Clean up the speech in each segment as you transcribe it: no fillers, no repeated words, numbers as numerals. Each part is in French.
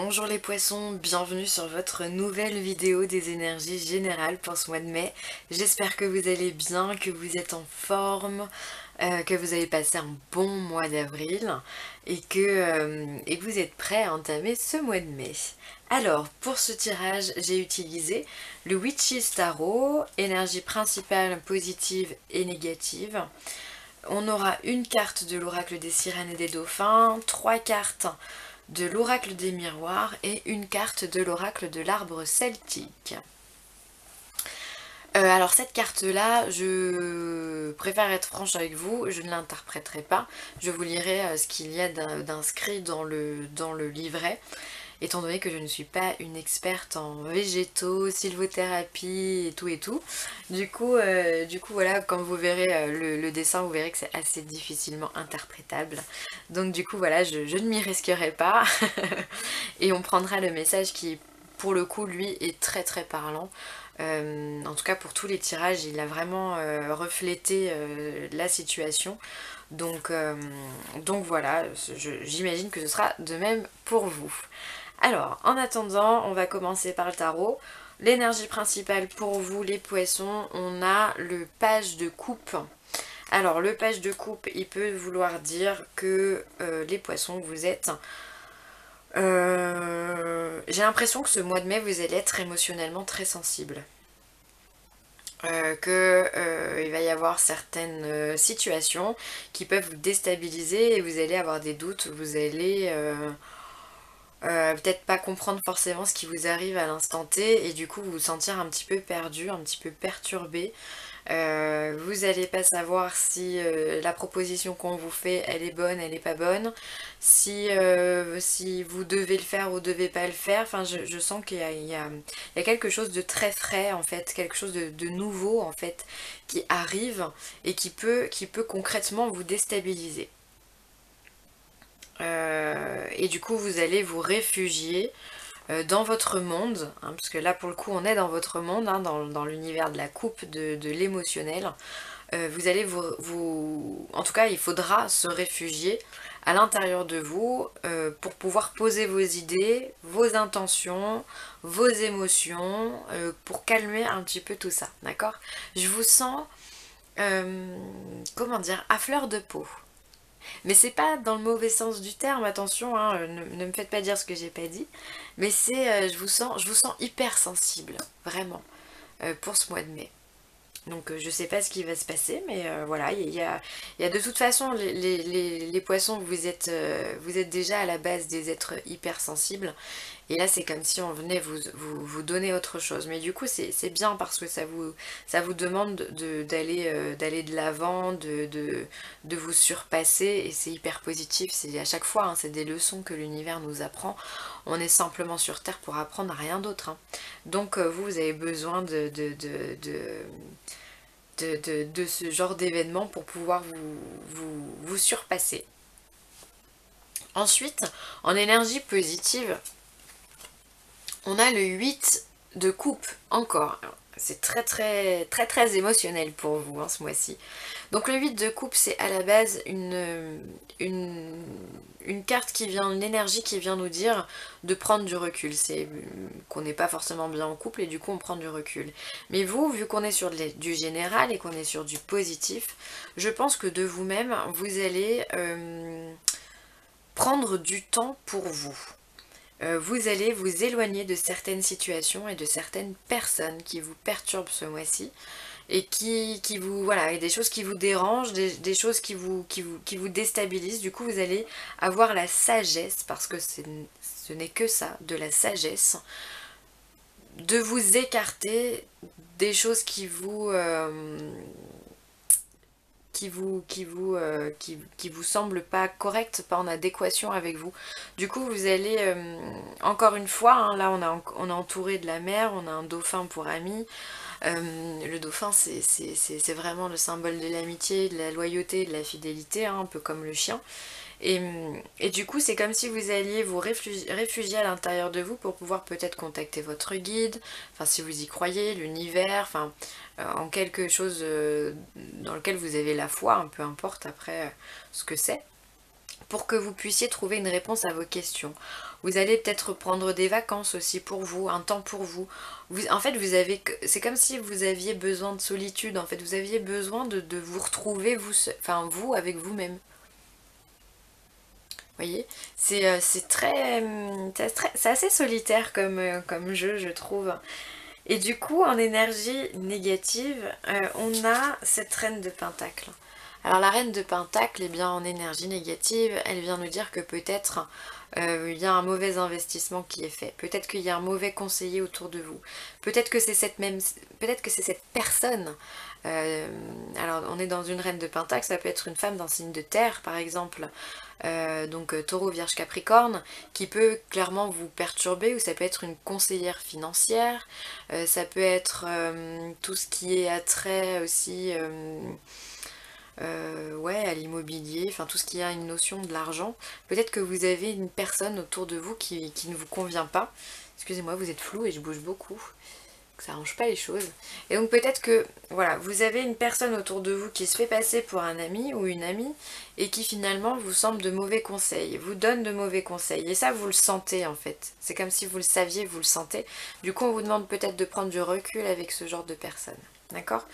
Bonjour les poissons, bienvenue sur votre nouvelle vidéo des énergies générales pour ce mois de mai. J'espère que vous allez bien, que vous êtes en forme, que vous avez passé un bon mois d'avril et que vous êtes prêts à entamer ce mois de mai. Alors, pour ce tirage, j'ai utilisé le Witch's Tarot, énergie principale positive et négative. On aura une carte de l'oracle des sirènes et des dauphins, 3 cartes de l'oracle des miroirs et une carte de l'oracle de l'arbre celtique. Alors cette carte-là, je préfère être franche avec vous, je ne l'interpréterai pas. Je vous lirai ce qu'il y a d'inscrit dans le livret, étant donné que je ne suis pas une experte en végétaux, sylvothérapie et tout et tout. Du coup voilà, comme vous verrez le dessin, vous verrez que c'est assez difficilement interprétable. Donc du coup voilà, je ne m'y risquerai pas. Et on prendra le message qui, pour le coup, lui, est très très parlant. En tout cas pour tous les tirages, il a vraiment reflété la situation. Donc voilà, j'imagine que ce sera de même pour vous. Alors, en attendant, on va commencer par le tarot. L'énergie principale pour vous, les poissons, on a le page de coupe. Alors, le page de coupe, il peut vouloir dire que les poissons, vous êtes... j'ai l'impression que ce mois de mai, vous allez être émotionnellement très sensible. Il va y avoir certaines situations qui peuvent vous déstabiliser et vous allez avoir des doutes, vous allez peut-être pas comprendre forcément ce qui vous arrive à l'instant T et du coup vous sentir un petit peu perdu, un petit peu perturbé. Vous n'allez pas savoir si la proposition qu'on vous fait elle est bonne, elle n'est pas bonne, si vous devez le faire ou devez pas le faire. Enfin je sens qu'il y a quelque chose de très frais en fait, quelque chose de nouveau en fait qui arrive et qui peut concrètement vous déstabiliser. Et du coup vous allez vous réfugier dans votre monde, hein, parce que là pour le coup on est dans votre monde, hein, dans l'univers de la coupe, de l'émotionnel. Vous allez en tout cas il faudra se réfugier à l'intérieur de vous pour pouvoir poser vos idées, vos intentions, vos émotions, pour calmer un petit peu tout ça, d'accord? Je vous sens, comment dire, à fleur de peau. Mais c'est pas dans le mauvais sens du terme, attention, hein, ne me faites pas dire ce que j'ai pas dit. Mais c'est, je vous sens hyper sensible, vraiment, pour ce mois de mai. Donc je sais pas ce qui va se passer, mais voilà, il y a de toute façon, les poissons, vous êtes déjà à la base des êtres hypersensibles. Et là c'est comme si on venait vous donner autre chose. Mais du coup c'est bien parce que ça vous demande d'aller de l'avant, de vous surpasser. Et c'est hyper positif, c'est à chaque fois, hein, c'est des leçons que l'univers nous apprend. On est simplement sur Terre pour apprendre rien d'autre, hein. Donc vous avez besoin de ce genre d'événement pour pouvoir vous surpasser. Ensuite, en énergie positive, on a le 8 de coupe encore. C'est très très très très émotionnel pour vous, hein, ce mois-ci. Donc le 8 de coupe, c'est à la base une carte qui vient, une énergie qui vient nous dire de prendre du recul. C'est qu'on n'est pas forcément bien en couple et du coup on prend du recul. Mais vous, vu qu'on est sur du général et qu'on est sur du positif, je pense que de vous-même, vous allez prendre du temps pour vous. Vous allez vous éloigner de certaines situations et de certaines personnes qui vous perturbent ce mois-ci et qui vous, voilà, et des choses qui vous dérangent, des choses qui vous déstabilisent. Du coup vous allez avoir la sagesse, parce que ce n'est que ça, de la sagesse, de vous écarter des choses qui vous semblent pas correctes, pas en adéquation avec vous. Du coup vous allez, encore une fois, hein, là on est entouré de la mer, on a un dauphin pour ami. Le dauphin c'est vraiment le symbole de l'amitié, de la loyauté, de la fidélité, hein, un peu comme le chien. Et du coup c'est comme si vous alliez vous réfugier à l'intérieur de vous pour pouvoir peut-être contacter votre guide, enfin si vous y croyez, l'univers, enfin en quelque chose dans lequel vous avez la foi, hein, peu importe après ce que c'est. pour que vous puissiez trouver une réponse à vos questions. Vous allez peut-être prendre des vacances aussi pour vous, un temps pour vous. En fait, c'est comme si vous aviez besoin de solitude, en fait, vous aviez besoin de vous retrouver, vous avec vous-même. Vous voyez, c'est assez solitaire comme jeu, je trouve. Et du coup, en énergie négative, on a cette reine de Pentacle. Alors la reine de Pentacle, eh bien, en énergie négative, elle vient nous dire que peut-être il y a un mauvais investissement qui est fait. Peut-être qu'il y a un mauvais conseiller autour de vous. Peut-être que c'est cette personne. Alors on est dans une reine de Pentacle, ça peut être une femme d'un signe de terre par exemple. Donc Taureau, Vierge, Capricorne, qui peut clairement vous perturber, ou ça peut être une conseillère financière, ça peut être tout ce qui est attrait aussi ouais, à l'immobilier, enfin tout ce qui a une notion de l'argent. Peut-être que vous avez une personne autour de vous qui ne vous convient pas. Excusez-moi, vous êtes flou et je bouge beaucoup. Ça arrange pas les choses. Et donc peut-être que voilà, vous avez une personne autour de vous qui se fait passer pour un ami ou une amie et qui finalement vous semble de mauvais conseils, vous donne de mauvais conseils. Et ça, vous le sentez en fait. C'est comme si vous le saviez, vous le sentez. Du coup, on vous demande peut-être de prendre du recul avec ce genre de personne. D'accord?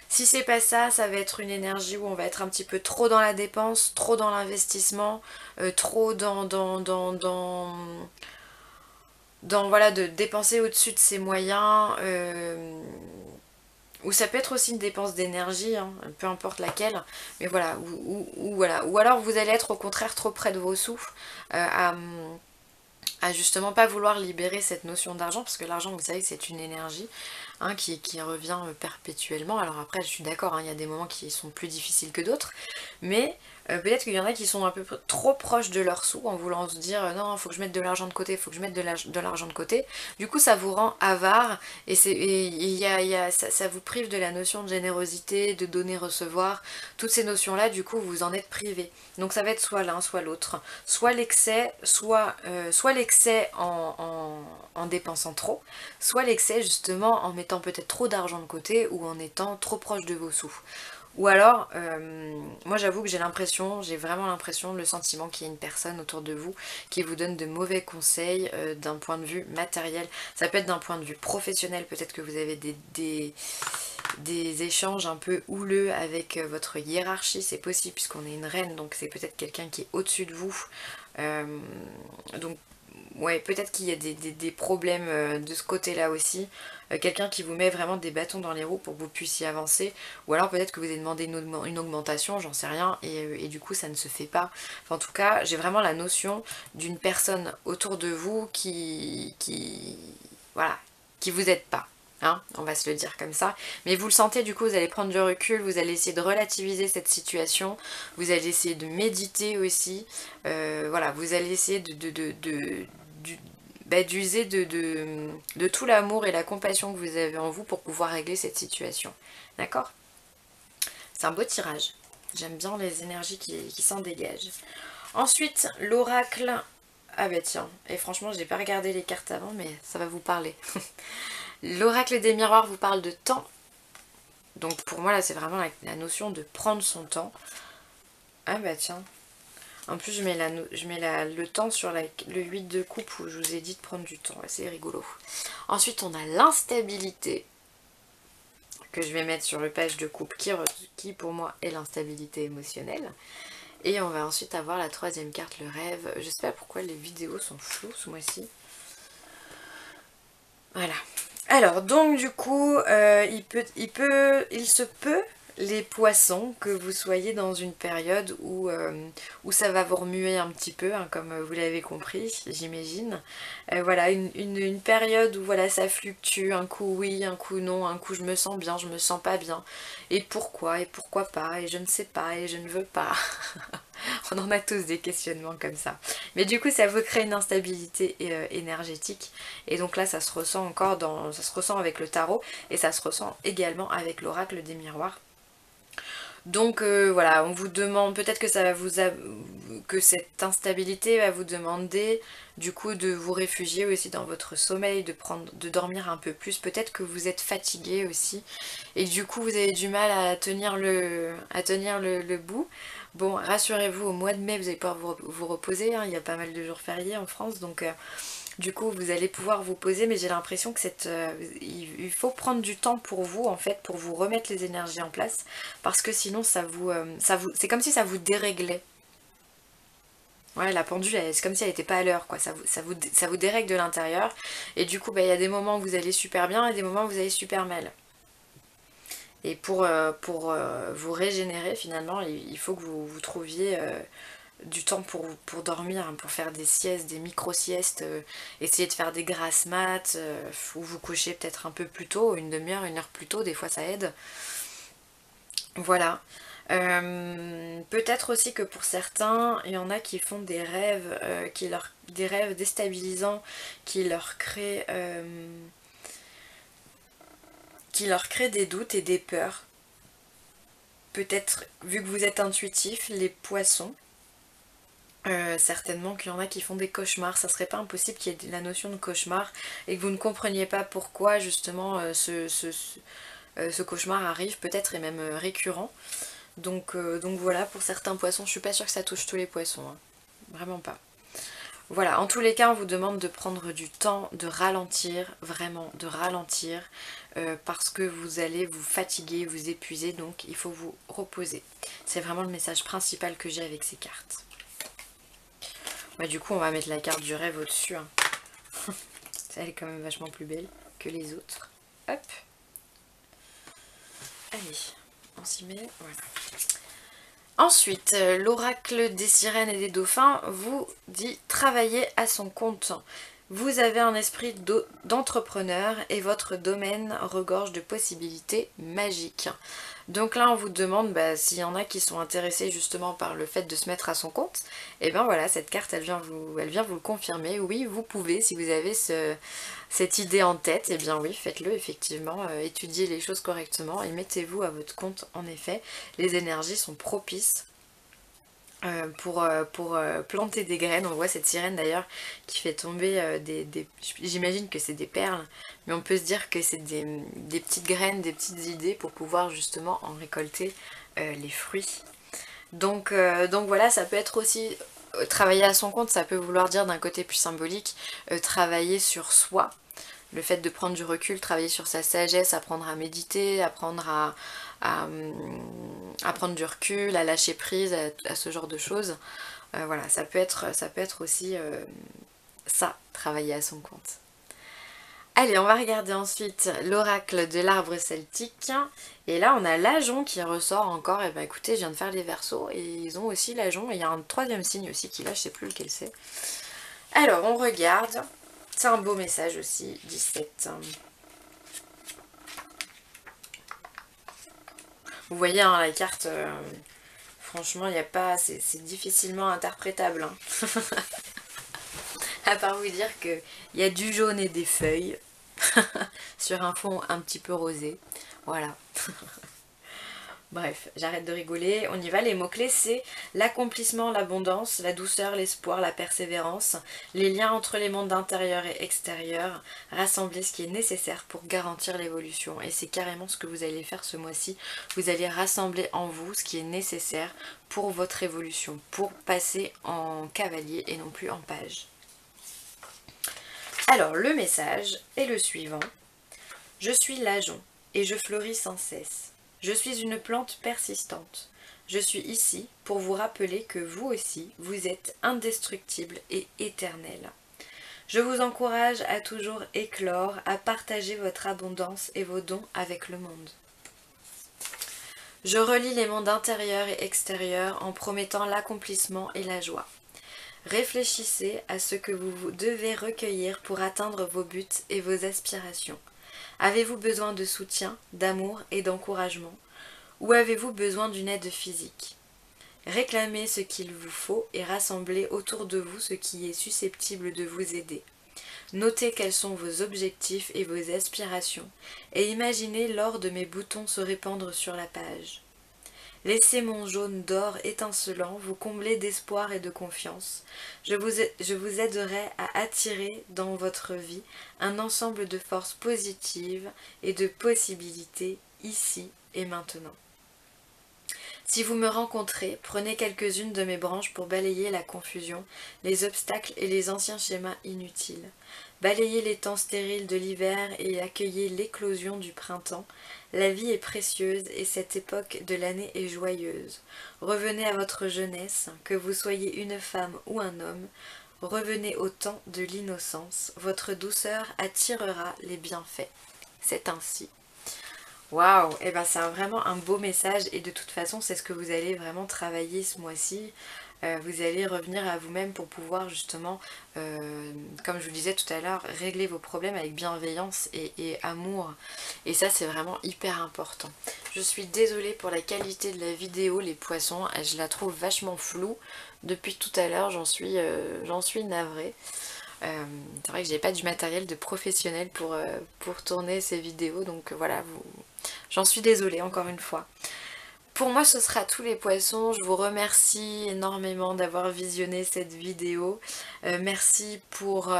Si c'est pas ça, ça va être une énergie où on va être un petit peu trop dans la dépense, trop dans l'investissement, trop dans voilà, de dépenser au-dessus de ses moyens, ou ça peut être aussi une dépense d'énergie, hein, peu importe laquelle, mais voilà, voilà, ou alors vous allez être au contraire trop près de vos sous, à justement pas vouloir libérer cette notion d'argent, parce que l'argent, vous savez, c'est une énergie hein, qui revient perpétuellement. Alors après, je suis d'accord, hein, il y a des moments qui sont plus difficiles que d'autres, mais peut-être qu'il y en a qui sont un peu trop proches de leurs sous en voulant se dire non, il faut que je mette de l'argent de côté, il faut que je mette de l'argent de côté. Du coup, ça vous rend avare et, ça vous prive de la notion de générosité, de donner-recevoir. Toutes ces notions-là, du coup, vous en êtes privé. Donc ça va être soit l'un, soit l'autre. Soit l'excès, soit l'excès en dépensant trop, soit l'excès justement en mettant peut-être trop d'argent de côté ou en étant trop proche de vos sous. Ou alors, moi j'avoue que j'ai vraiment l'impression, le sentiment qu'il y a une personne autour de vous qui vous donne de mauvais conseils d'un point de vue matériel. Ça peut être d'un point de vue professionnel, peut-être que vous avez des échanges un peu houleux avec votre hiérarchie, c'est possible puisqu'on est une reine, donc c'est peut-être quelqu'un qui est au-dessus de vous. Donc ouais, peut-être qu'il y a des problèmes de ce côté-là aussi. Quelqu'un qui vous met vraiment des bâtons dans les roues pour que vous puissiez avancer. Ou alors peut-être que vous avez demandé une augmentation, j'en sais rien, et du coup ça ne se fait pas. Enfin, en tout cas, j'ai vraiment la notion d'une personne autour de vous voilà, qui vous aide pas. Hein, on va se le dire comme ça. Mais vous le sentez, du coup, vous allez prendre du recul, vous allez essayer de relativiser cette situation, vous allez essayer de méditer aussi. Voilà, vous allez essayer d'user de tout l'amour et la compassion que vous avez en vous pour pouvoir régler cette situation. D'accord? C'est un beau tirage. J'aime bien les énergies qui s'en dégagent. Ensuite, l'oracle. Ah bah tiens, et franchement, j'ai pas regardé les cartes avant, mais ça va vous parler. L'oracle des miroirs vous parle de temps. Donc pour moi, là, c'est vraiment la notion de prendre son temps. Ah bah tiens. En plus, je mets le temps sur le 8 de coupe où je vous ai dit de prendre du temps. C'est rigolo. Ensuite, on a l'instabilité que je vais mettre sur le page de coupe qui pour moi est l'instabilité émotionnelle. Et on va ensuite avoir la troisième carte, le rêve. Je sais pas pourquoi les vidéos sont floues ce mois-ci. Voilà. Alors, donc du coup, il se peut, les poissons, que vous soyez dans une période où ça va vous remuer un petit peu, hein, comme vous l'avez compris, j'imagine. Voilà, une période où voilà, ça fluctue, un coup oui, un coup non, un coup je me sens bien, je me sens pas bien. Et pourquoi pas, et je ne sais pas, et je ne veux pas. On en a tous des questionnements comme ça. Mais du coup, ça vous crée une instabilité énergétique. Et donc là, ça se ressent ça se ressent avec le tarot et ça se ressent également avec l'oracle des miroirs. Donc voilà, on vous demande, peut-être que que cette instabilité va vous demander du coup de vous réfugier aussi dans votre sommeil, de dormir un peu plus. Peut-être que vous êtes fatigué aussi et du coup vous avez du mal à tenir le bout. Bon, rassurez-vous, au mois de mai, vous allez pouvoir vous reposer, hein, il y a pas mal de jours fériés en France, donc du coup vous allez pouvoir vous poser, mais j'ai l'impression que il faut prendre du temps pour vous en fait, pour vous remettre les énergies en place, parce que sinon c'est comme si ça vous déréglait. Ouais, la pendule, c'est comme si elle n'était pas à l'heure, quoi. Ça vous dérègle de l'intérieur. Et du coup, bah, il y a des moments où vous allez super bien et des moments où vous allez super mal. Et pour vous régénérer, finalement, il faut que vous trouviez du temps pour dormir, hein, pour faire des siestes, des micro-siestes, essayer de faire des grasses mat, ou vous coucher peut-être un peu plus tôt, une demi-heure, une heure plus tôt, des fois ça aide. Voilà. Peut-être aussi que pour certains, il y en a qui font des rêves, des rêves déstabilisants qui leur créent des doutes et des peurs. Peut-être, vu que vous êtes intuitif, les poissons, certainement qu'il y en a qui font des cauchemars. Ça serait pas impossible qu'il y ait la notion de cauchemar et que vous ne compreniez pas pourquoi justement ce cauchemar arrive, peut-être est même récurrent. Donc voilà, pour certains poissons, je suis pas sûre que ça touche tous les poissons, hein. Vraiment pas. Voilà, en tous les cas, on vous demande de prendre du temps, de ralentir, vraiment de ralentir, parce que vous allez vous fatiguer, vous épuiser, donc il faut vous reposer. C'est vraiment le message principal que j'ai avec ces cartes. Bah, du coup, on va mettre la carte du rêve au-dessus, hein. Elle est quand même vachement plus belle que les autres. Hop. Allez, on s'y met, voilà. Ensuite, l'oracle des sirènes et des dauphins vous dit travailler à son compte. Vous avez un esprit d'entrepreneur et votre domaine regorge de possibilités magiques. Donc là, on vous demande s'il y en a qui sont intéressés justement par le fait de se mettre à son compte. Et bien voilà, cette carte, elle vient vous le confirmer. Oui, vous pouvez, si vous avez cette idée en tête, et bien oui, faites-le effectivement. Étudiez les choses correctement et mettez-vous à votre compte en effet. Les énergies sont propices pour planter des graines. On voit cette sirène d'ailleurs qui fait tomber j'imagine que c'est des perles, mais on peut se dire que c'est des petites graines, des petites idées pour pouvoir justement en récolter les fruits. Donc voilà, ça peut être aussi travailler à son compte, ça peut vouloir dire d'un côté plus symbolique, travailler sur soi. Le fait de prendre du recul, travailler sur sa sagesse, apprendre à méditer, apprendre à prendre du recul, à lâcher prise, à ce genre de choses. Voilà, ça peut être aussi ça, travailler à son compte. Allez, on va regarder ensuite l'oracle de l'arbre celtique. Et là, on a l'ajon qui ressort encore. Et bah écoutez, je viens de faire les versos et ils ont aussi l'ajon. Et il y a un troisième signe aussi qui là, je sais plus lequel c'est. Alors, on regarde. C'est un beau message aussi, 17. Vous voyez, hein, la carte, franchement, il n'y a pas, c'est difficilement interprétable, hein. À part vous dire qu'il y a du jaune et des feuilles sur un fond un petit peu rosé. Voilà. Bref, j'arrête de rigoler, on y va. Les mots-clés, c'est l'accomplissement, l'abondance, la douceur, l'espoir, la persévérance, les liens entre les mondes intérieur et extérieur, rassembler ce qui est nécessaire pour garantir l'évolution. Et c'est carrément ce que vous allez faire ce mois-ci. Vous allez rassembler en vous ce qui est nécessaire pour votre évolution, pour passer en cavalier et non plus en page. Alors, le message est le suivant. Je suis l'ajon et je fleuris sans cesse. Je suis une plante persistante. Je suis ici pour vous rappeler que vous aussi, vous êtes indestructible et éternel. Je vous encourage à toujours éclore, à partager votre abondance et vos dons avec le monde. Je relie les mondes intérieurs et extérieurs en promettant l'accomplissement et la joie. Réfléchissez à ce que vous devez recueillir pour atteindre vos buts et vos aspirations. Avez-vous besoin de soutien, d'amour et d'encouragement? Ou avez-vous besoin d'une aide physique? Réclamez ce qu'il vous faut et rassemblez autour de vous ce qui est susceptible de vous aider. Notez quels sont vos objectifs et vos aspirations et imaginez l'or de mes boutons se répandre sur la page. Laissez mon jaune d'or étincelant vous combler d'espoir et de confiance. Je vous aiderai à attirer dans votre vie un ensemble de forces positives et de possibilités ici et maintenant. Si vous me rencontrez, prenez quelques-unes de mes branches pour balayer la confusion, les obstacles et les anciens schémas inutiles. Balayez les temps stériles de l'hiver et accueillez l'éclosion du printemps. La vie est précieuse et cette époque de l'année est joyeuse. Revenez à votre jeunesse, que vous soyez une femme ou un homme. Revenez au temps de l'innocence. Votre douceur attirera les bienfaits. C'est ainsi. Waouh, et ben c'est vraiment un beau message et de toute façon c'est ce que vous allez vraiment travailler ce mois-ci. Vous allez revenir à vous-même pour pouvoir justement, comme je vous le disais tout à l'heure, régler vos problèmes avec bienveillance et amour. Et ça c'est vraiment hyper important. Je suis désolée pour la qualité de la vidéo, les poissons, je la trouve vachement floue. Depuis tout à l'heure j'en suis navrée. C'est vrai que j'ai pas du matériel de professionnel pour tourner ces vidéos, donc voilà, j'en suis désolée encore une fois. Pour moi ce sera tous les poissons, je vous remercie énormément d'avoir visionné cette vidéo. Merci pour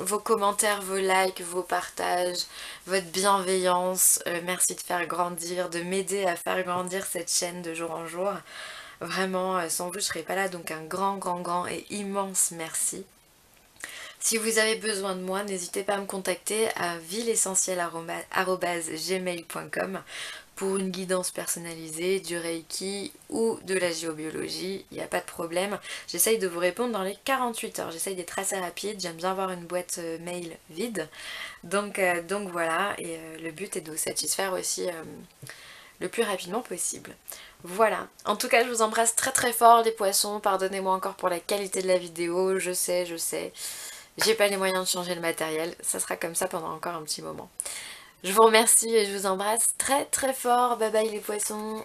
vos commentaires, vos likes, vos partages, votre bienveillance. Merci de faire grandir, de m'aider à faire grandir cette chaîne de jour en jour. Vraiment, sans vous je serais pas là, donc un grand et immense merci. Si vous avez besoin de moi, n'hésitez pas à me contacter à villeessentielle@gmail.com pour une guidance personnalisée, du Reiki ou de la géobiologie, il n'y a pas de problème. J'essaye de vous répondre dans les 48 heures, j'essaye d'être assez rapide, j'aime bien avoir une boîte mail vide. Donc voilà, et le but est de vous satisfaire aussi le plus rapidement possible. Voilà, en tout cas je vous embrasse très fort les poissons, pardonnez-moi encore pour la qualité de la vidéo, je sais, j'ai pas les moyens de changer le matériel, ça sera comme ça pendant encore un petit moment. Je vous remercie et je vous embrasse très fort, bye bye les poissons.